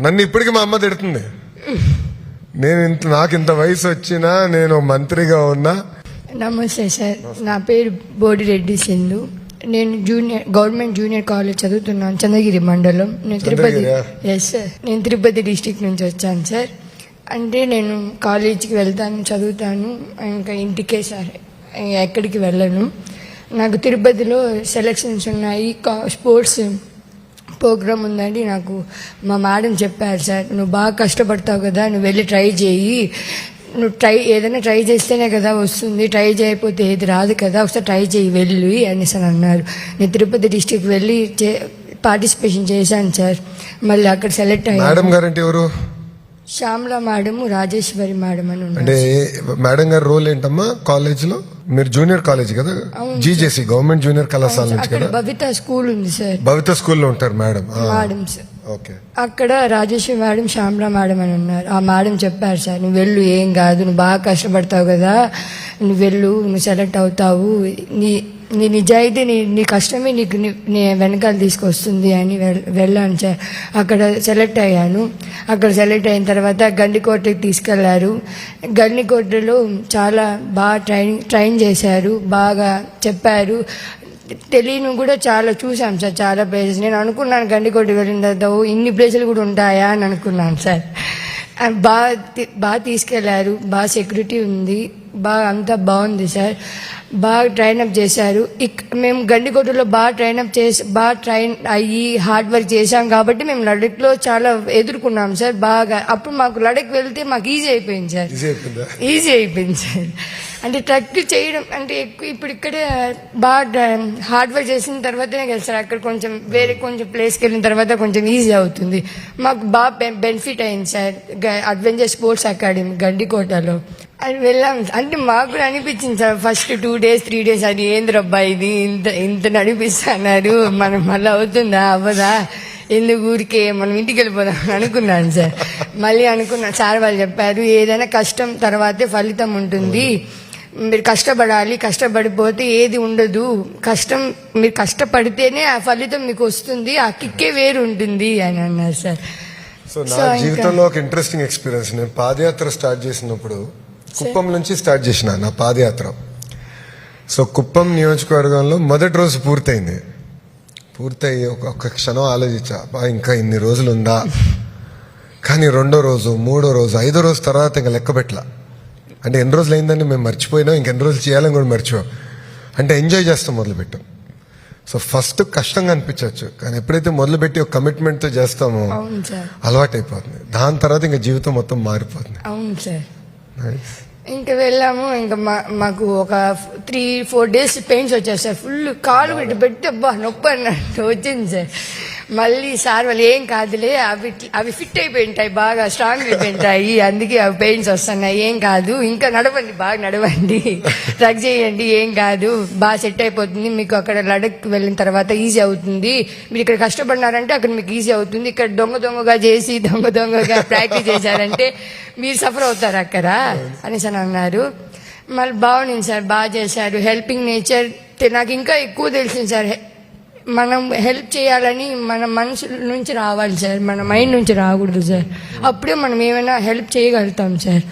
నన్ను ఇప్పటికీ మా అమ్మ తిడుతుంది. నాకు ఇంత వయసు వచ్చినా నేను మంత్రిగా ఉన్నా. నమస్తే సార్, నా పేరు బోడిరెడ్డి సింధు. నేను గవర్నమెంట్ జూనియర్ కాలేజ్ చదువుతున్నాను, చంద్రగిరి మండలం. నేను తిరుపతి. ఎస్ సార్, నేను తిరుపతి డిస్టిక్ నుంచి వచ్చాను సార్. అంటే నేను కాలేజీకి వెళ్తాను, చదువుతాను, ఇంకా ఇంటికే సార్, ఎక్కడికి వెళ్ళను. నాకు తిరుపతిలో సెలక్షన్స్ ఉన్నాయి, స్పోర్ట్స్ ప్రోగ్రామ్ ఉందని నాకు మా మేడం చెప్పారు సార్. నువ్వు బాగా కష్టపడతావు కదా, నువ్వు వెళ్ళి ట్రై చేయి, నువ్వు ఏదైనా ట్రై చేస్తేనే కదా వస్తుంది, ట్రై చేయకపోతే ఏది రాదు కదా, ఒకసారి ట్రై చేయి వెళ్ళి అనేసి అని అన్నారు. నేను తిరుపతి డిస్టిక్ వెళ్ళి పార్టిసిపేషన్ చేశాను సార్. మళ్ళీ అక్కడ సెలెక్ట్ అయ్యాను. మేడం గారంటే ఎవరు? శ్యామల మేడం, రాజేశ్వరి మేడం అని ఉన్నారు. అంటే మేడం గారి రోల్ ఏంటమ్మా కాలేజ్ లో? మీరు జూనియర్ కాలేజ్ కదా, జీజేసీ గవర్నమెంట్ జూనియర్ కళాశాల నుంచి కదా? భవిత స్కూల్ ఉంది సార్. భవిత స్కూల్లో ఉంటారు మేడం. మేడం సార్, అక్కడ రాజేశ్వరి మేడం, శ్యామల మేడం అని ఉన్నారు. ఆ మేడం చెప్పారు సార్, నువ్వు వెళ్ళు, ఏం కాదు, నువ్వు బాగా కష్టపడతావు కదా, నువ్వు వెళ్ళు, నువ్వు సెలెక్ట్ అవుతావు, నీ నిజాయితీ, నీ కష్టమే నీకు నీ వెనకాల తీసుకొస్తుంది అని వెళ్ళాను సార్. అక్కడ సెలెక్ట్ అయ్యాను. అక్కడ సెలెక్ట్ అయిన తర్వాత గండికోటకి తీసుకెళ్లారు. గండికోటలో చాలా బాగా ట్రైన్ చేశారు, బాగా చెప్పారు. తెలియని కూడా చాలా చూసాం సార్, చాలా ప్లేసెస్. నేను అనుకున్నాను గండికోటకి వెళ్ళిన తర్వాత ఇన్ని ప్లేసులు కూడా ఉంటాయా అని అనుకున్నాను సార్. బాగా తీసుకెళ్లారు, బాగా సెక్యూరిటీ ఉంది, బాగా అంతా బాగుంది సార్. బాగా ట్రైనప్ చేశారు. మేము గండికోటలో బాగా ట్రైన్ అయ్యి హార్డ్ వర్క్ చేశాం కాబట్టి మేము లడఖ్లో చాలా ఎదుర్కొన్నాం సార్ బాగా. అప్పుడు మాకు లడఖ్ వెళ్తే మాకు ఈజీ అయిపోయింది సార్, ఈజీ అయిపోయింది సార్. అంటే ట్రక్ చేయడం అంటే ఎక్కువ ఇప్పుడు ఇక్కడే బాగా హార్డ్ వర్క్ చేసిన తర్వాతనే కదా సార్, అక్కడ కొంచెం వేరే కొంచెం ప్లేస్కి వెళ్ళిన తర్వాత కొంచెం ఈజీ అవుతుంది. మాకు బాగా బెనిఫిట్ అయింది సార్. అడ్వెంచర్ స్పోర్ట్స్ అకాడమీ గండికోటలో అది వెళ్ళాం. అంటే మాకు కూడా అనిపించింది సార్ ఫస్ట్ 2 days 3 days, అది ఏంద్రబ్బా ఇది ఇంత నడిపిస్తున్నారు, మనం మళ్ళీ అవుతుందా అవ్వదా, ఎందుకు ఊరికే మనం ఇంటికి వెళ్ళిపోదాం అనుకున్నాను సార్. మళ్ళీ అనుకున్నాను, సార్ వాళ్ళు చెప్పారు ఏదైనా కష్టం తర్వాతే ఫలితం ఉంటుంది, మీరు కష్టపడాలి, కష్టపడిపోతే ఏది ఉండదు, మీరు కష్టపడితేనే ఆ ఫలితం మీకు వస్తుంది, ఆ కిక్కే వేరు ఉంటుంది అని అన్నారు సార్. సో నా జీవితంలో ఒక ఇంట్రెస్టింగ్ ఎక్స్పీరియన్స్, నేను పాదయాత్ర స్టార్ట్ చేసినప్పుడు కుప్పం నుంచి స్టార్ట్ చేసిన నా పాదయాత్ర. సో కుప్పం నియోజకవర్గంలో మొదటి రోజు పూర్తయి ఒక్క క్షణం ఆలోచించా, ఇంకా ఇన్ని రోజులు ఉందా. కానీ 2వ రోజు, 3వ రోజు, 5వ రోజు తర్వాత ఇంకా లెక్క పెట్టలా. అంటే ఎన్ని రోజులు అయిందని మేము మర్చిపోయినాం, ఇంకెన్ని రోజులు చేయాలని కూడా మర్చిపోయాం. అంటే ఎంజాయ్ చేస్తాం మొదలుపెట్టాం. సో ఫస్ట్ కష్టంగా అనిపించవచ్చు, కానీ ఎప్పుడైతే మొదలుపెట్టి ఒక కమిట్మెంట్తో చేస్తామో అలవాటు అయిపోతుంది. దాని తర్వాత ఇంకా జీవితం మొత్తం మారిపోతుంది. అవును సార్. ఇంకా వెళ్ళాము. ఇంకా మాకు ఒక 3-4 days పెయిన్స్ వచ్చాయి సార్. ఫుల్ కాలు పెట్టి అబ్బా నొప్పి అన్నట్టు వచ్చింది సార్. మళ్ళీ సార్ వాళ్ళు ఏం కాదులే, అవి ఫిట్ అయిపోయి ఉంటాయి, బాగా స్ట్రాంగ్ అయిపోయి ఉంటాయి, అందుకే అవి పెయిన్స్ వస్తున్నాయి, ఏం కాదు, ఇంకా నడవండి, బాగా నడవండి, ట్రక్ చేయండి, ఏం కాదు, బాగా సెట్ అయిపోతుంది, మీకు అక్కడ లడఖ్ వెళ్ళిన తర్వాత ఈజీ అవుతుంది, మీరు ఇక్కడ కష్టపడినారంటే అక్కడ మీకు ఈజీ అవుతుంది, ఇక్కడ దొంగగా చేసి దొంగగా ప్రాక్టీస్ చేశారంటే మీరు సఫర్ అవుతారు అక్కడ అనేసి అని అన్నారు. మళ్ళీ బాగుంది సార్, బాగా చేశారు. హెల్పింగ్ నేచర్ నాకు ఇంకా ఎక్కువ తెలిసింది సార్. మనం హెల్ప్ చేయాలని మన మనసు నుంచి రావాలి సార్, మన మైండ్ నుంచి రాకూడదు సార్. అప్పుడే మనం ఏమైనా హెల్ప్ చేయగలుగుతాం సార్.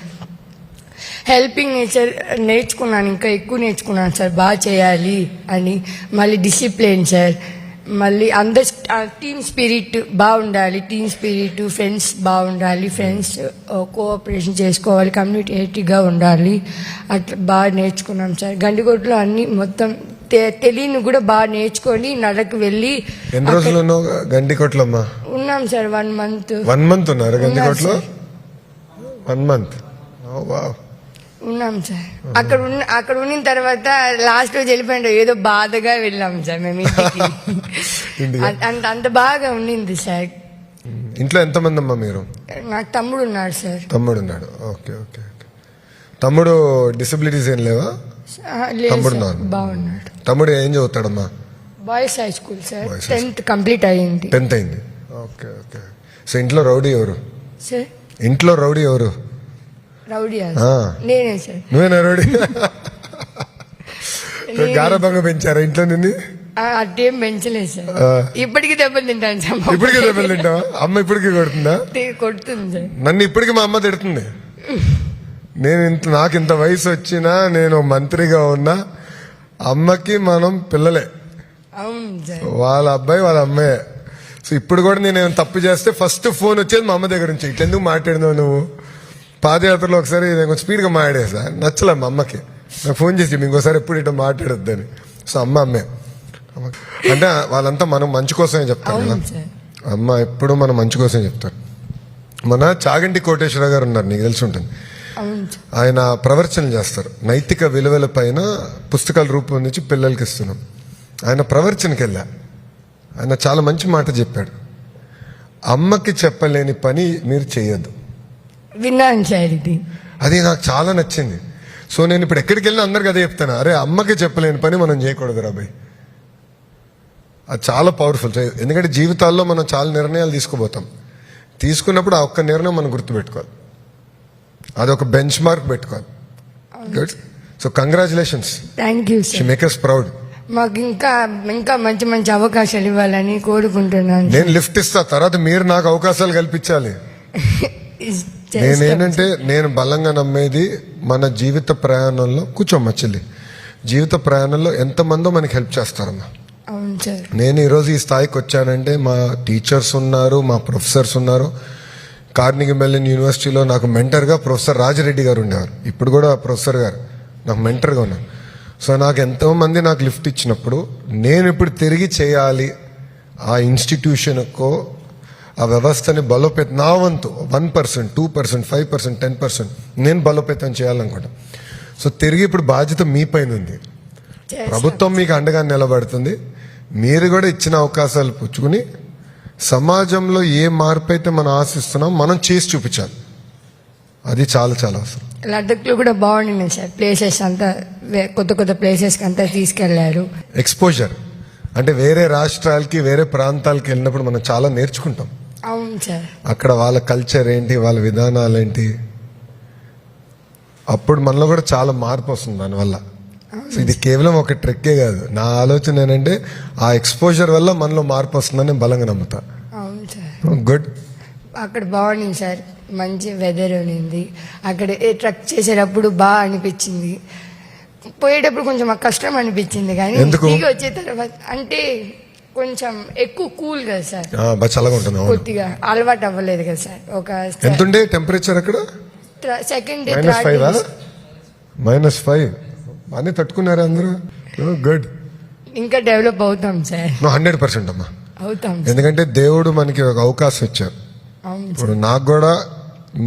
హెల్పింగ్ నేచర్ నేర్చుకున్నాను, ఇంకా ఎక్కువ నేర్చుకున్నాను సార్, బాగా చేయాలి అని. మళ్ళీ డిసిప్లిన్ సార్, మళ్ళీ అందరు టీమ్ స్పిరిట్ బాగుండాలి, టీమ్ స్పిరిట్, ఫ్రెండ్స్ బాగుండాలి, ఫ్రెండ్స్ కోఆపరేషన్ చేసుకోవాలి, కమ్యూనికేటివ్గా ఉండాలి, అట్లా బాగా నేర్చుకున్నాం సార్. గండికోటలో అన్ని మొత్తం తెలియని కూడా బాగా నేర్చుకొని నడకు వెళ్ళి. ఎన్ని రోజులు గండికోటలో ఉన్నాం సార్? 1 month. 1 month ఉన్నారు గండికోటలో? 1 month ఉన్నాం సార్. అక్కడ ఉన్న తర్వాత లాస్ట్ రోజు వెళ్ళిపోయింది, ఏదో బాధగా వెళ్ళాం సార్ మేము ఇంటికి. అంత బాగా ఉండింది సార్. ఇంట్లో ఎంతమంది అమ్మా మీరు? నాకు తమ్ముడు ఉన్నాడు సార్. తమ్ముడు ఉన్నాడు, ఓకే ఓకే. తమ్ముడు డిసబిలిటీస్ ఏం లేవా? తమ్ముడు బాగున్నాడు. తమ్ముడు ఏం చదువుతాడమ్మా? Boys high school sir, 10th complete అయ్యింది. 10th అయింది, ఓకే ఓకే. సో ఇంట్లో రౌడీ ఎవరు సార్? ఇంట్లో రౌడీ ఎవరు? రౌడీ నేనే సార్. నువ్వేనా రౌడీ? గారభంగా పెంచారా ఇంట్లో నిన్ను? అట్టేం పెంచలేదు సార్. ఇప్పటికీ దెబ్బలు తింటాను సార్. మా ఇప్పటికీ దెబ్బలు తింటావా? అమ్మ ఇప్పటికీ కొడుతుందా? కొడుతుంది సార్. నన్ను ఇప్పటికీ మా అమ్మ తిడుతుంది. నాకు ఇంత వయసు వచ్చినా, నేను మంత్రిగా ఉన్నా, అమ్మకి మనం పిల్లలే. అవును సార్. వాళ్ళ అబ్బాయి వాళ్ళ అమ్మాయే. సో ఇప్పుడు కూడా నేను ఏమైనా తప్పు చేస్తే ఫస్ట్ ఫోన్ వచ్చేది మా అమ్మ దగ్గర నుంచి. ఇట్లెందుకు మాట్లాడినావు నువ్వు? పాదయాత్రలో ఒకసారి నేను కొంచెం స్పీడ్గా మాట్లాడేసా, నచ్చలే మా అమ్మకి. నాకు ఫోన్ చేసి ఇంకోసారి ఎప్పుడు ఇట్లా మాట్లాడొద్దని. సో అమ్మే అంటే వాళ్ళంతా మనం మంచి కోసమే చెప్తారు కదా. అవును సార్. అమ్మ ఎప్పుడు మనం మంచి కోసమే చెప్తారు. మన చాగంటి కోటేశ్వర గారు ఉన్నారు, నీకు తెలిసి ఉంటుంది. అవును సార్. ఆయన ప్రవచనలు చేస్తారు. నైతిక విలువల పైన పుస్తకాల రూపొందించి పిల్లలకి ఇస్తున్నాం. ఆయన ప్రవచనకి వెళ్ళా, ఆయన చాలా మంచి మాట చెప్పాడు. అమ్మకి చెప్పలేని పని మీరు చేయొద్దు. విన్నాను సార్ ఇది. అది నాకు చాలా నచ్చింది. సో నేను ఇప్పుడు ఎక్కడికి వెళ్ళినా అందరికి అదే చెప్తాను, అరే అమ్మకి చెప్పలేని పని మనం చేయకూడదు రాబాయ్. అది చాలా పవర్ఫుల్. ఎందుకంటే జీవితాల్లో మనం చాలా నిర్ణయాలు తీసుకుపోతాం. తీసుకున్నప్పుడు ఆ ఒక్క నిర్ణయం మనం గుర్తుపెట్టుకోవాలి, అదొక బెంచ్ మార్క్ పెట్టుకోవాలి. Good. So congratulations, thank you she sir. Make us proud. మాకు ఇంకా ఇంకా మంచి మంచి అవకాశాలు ఇవ్వాలని కోరుకుంటున్నాను. నేను లిఫ్ట్ ఇస్తా, తర్వాత మీరు నాకు అవకాశాలు కల్పించాలి. నేనేంటంటే నేను బలంగా నమ్మేది మన జీవిత ప్రయాణంలో, కూర్చోమ్మ చెల్లి, జీవిత ప్రయాణంలో ఎంతమందో మనకి హెల్ప్ చేస్తారమ్మా. అవును సార్. నేను ఈరోజు ఈ స్థాయికి వచ్చానంటే మా టీచర్స్ ఉన్నారు, మా ప్రొఫెసర్స్ ఉన్నారు. కార్నిగి మెల్లన్ యూనివర్సిటీలో నాకు మెంటర్గా ప్రొఫెసర్ రాజిరెడ్డి గారు ఉండేవారు. ఇప్పుడు కూడా ప్రొఫెసర్ గారు నాకు మెంటర్గా ఉన్నారు. సో నాకు ఎంతో మంది నాకు లిఫ్ట్ ఇచ్చినప్పుడు నేను ఇప్పుడు తిరిగి చేయాలి, ఆ ఇన్స్టిట్యూషన్కో ఆ వ్యవస్థని బలోపేతం, నా వంతు 1%, 2%, 5%, 10% నేను బలోపేతం చేయాలనుకుంటా. సో తిరిగి ఇప్పుడు బాధ్యత మీ పైన ఉంది. ప్రభుత్వం మీకు అండగా నిలబడుతుంది. మీరు కూడా ఇచ్చిన అవకాశాలు పుచ్చుకుని సమాజంలో ఏ మార్పు అయితే మనం ఆశిస్తున్నాం మనం చేసి చూపించాలి. అది చాలా చాలా అవసరం. లడ్డక్లో కూడా బాగుండింది సార్. ప్లేసెస్ అంతా కొత్త కొత్త ప్లేసెస్కి అంతా తీసుకెళ్లారు. ఎక్స్పోజర్ అంటే వేరే రాష్ట్రాలకి వేరే ప్రాంతాలకి వెళ్ళినప్పుడు మనం చాలా నేర్చుకుంటాం. అవును సార్. అక్కడ వాళ్ళ కల్చర్ ఏంటి, వాళ్ళ విధానాలు ఏంటి, అప్పుడు మనలో కూడా చాలా మార్పు వస్తుంది దానివల్ల. సో ఇది కేవలం ఒక ట్రెక్కే కాదు. నా ఆలోచన ఏంటంటే ఆ ఎక్స్పోజర్ వల్ల మనలో మార్పు వస్తుందని నేను బలంగా నమ్ముతా. అవును సార్. గుడ్. అక్కడ బాగుంది సార్, మంచి వెదర్ ఉన్నింది. అక్కడ ట్రక్ చేసేటప్పుడు బాగా అనిపించింది. పోయేటప్పుడు కొంచెం కష్టం అనిపించింది, కానీ ఎందుకు? దిగి వచ్చే తర్వాత అంటే కొంచెం ఎక్కువ కూల్ కదా సార్, బాగా చల్లగా ఉంటుంది. అవును. కొద్దిగా అలవాటు అవ్వలేదు కదా సార్. ఒక ఎంత ఉండే టెంపరేచర్ అక్కడ? సెకండ్ డే -5 అన్నీ తట్టుకున్నారా అందరూ? గుడ్. ఇంకా డెవలప్ అవుతాం సార్. 100% అమ్మా అవుతాం. ఎందుకంటే దేవుడు మనకి ఒక అవకాశం ఇచ్చారు. అవును. ఇప్పుడు నాకు కూడా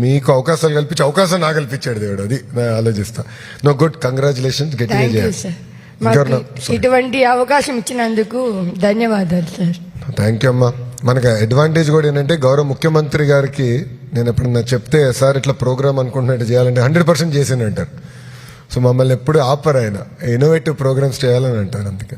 మీకు అవకాశాలు కల్పించి అవకాశం నాకు కల్పించాడు దేవుడు. అది నేను ఆలోచిస్తా. నో గుడ్, కంగ్రాచులేషన్స్, గట్టిగా థ్యాంక్ యూ చేయాలి. సార్. మాకు ఇటువంటి అవకాశం ఇచ్చినందుకు ధన్యవాదాలు సార్. థ్యాంక్ యూ అమ్మా. మనకి అడ్వాంటేజ్ కూడా ఏంటంటే గౌరవ ముఖ్యమంత్రి గారికి నేను ఎప్పుడన్నా చెప్తే, సార్ ఇట్లా ప్రోగ్రామ్ అనుకుంటున్నట్టు చేయాలంటే 100% చేసాను అంటారు. సో మమ్మల్ని ఎప్పుడు ఆపరు, ఆయన ఇన్నోవేటివ్ ప్రోగ్రామ్స్ చేయాలని అంటారు. అందుకే